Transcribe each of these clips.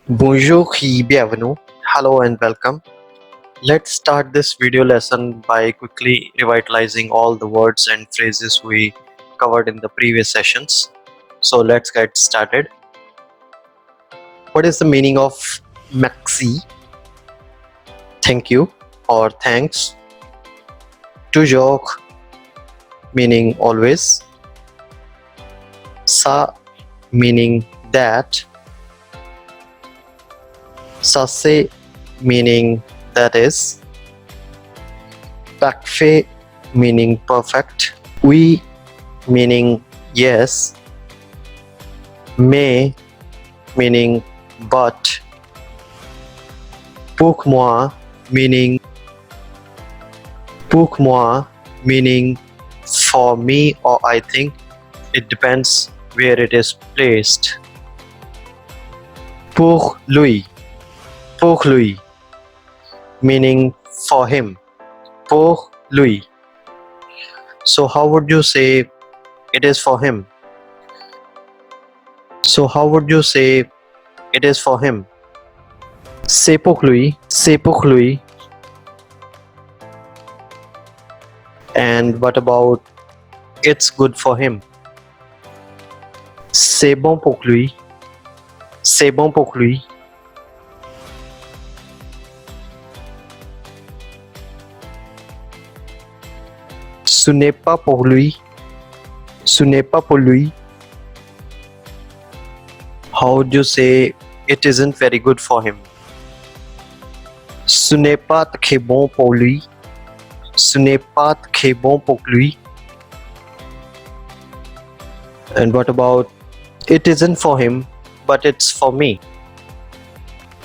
Bonjour et bienvenue. Hello and welcome. Let's start this video lesson by quickly revitalizing all the words and phrases we covered in the previous sessions. So let's get started. What is the meaning of Maxi? Thank you or thanks. Toujours, meaning always. Ça, meaning that. Ça c'est, meaning that is. Parfait, meaning perfect. Oui, meaning yes. Mais, meaning but. Pour moi, meaning for me or I think. It depends where it is placed. Pour lui, meaning for him. Pour lui. So how would you say it is for him? C'est pour lui. And what about it's good for him? C'est bon pour lui. Ce n'est pas pour lui. How would you say it isn't very good for him? Ce n'est pas très bon pour lui. And what about it isn't for him, but it's for me?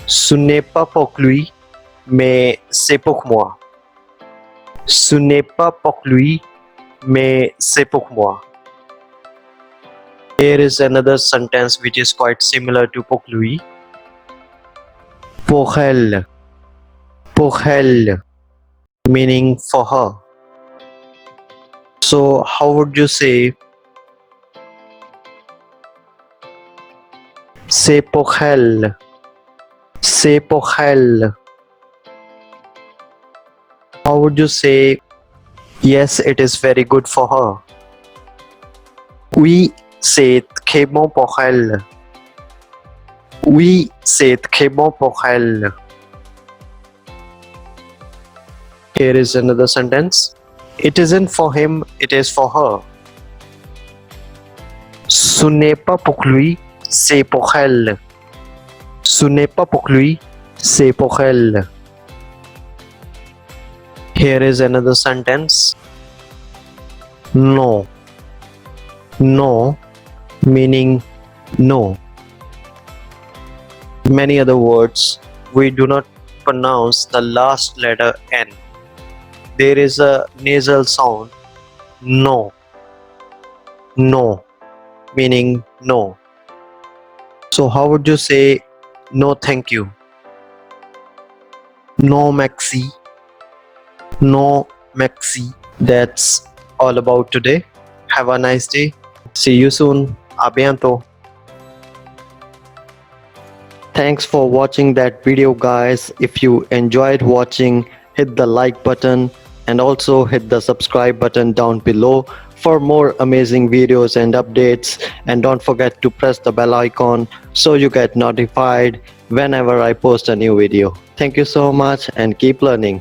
Ce n'est pas pour lui, mais c'est pour moi. Ce n'est pas pour lui, mais c'est pour moi. Here is another sentence which is quite similar to pour lui. Pour elle, meaning for her. So how would you say c'est pour elle? How would you say yes, it is very good for her? Oui, c'est très bon pour elle. Here is another sentence. It isn't for him, it is for her. Ce n'est pas pour lui, c'est pour elle. Here is another sentence. No, meaning no. Many other words we do not pronounce the last letter N. There is a nasal sound. No, meaning no. So how would you say no thank you? No Maxi. That's all about today. Have a nice day. See you soon. A bientôt. Thanks for watching that video, guys. If you enjoyed watching, hit the like button and also hit the subscribe button down below for more amazing videos and updates, and don't forget to press the bell icon so you get notified whenever I post a new video. Thank you so much and keep learning.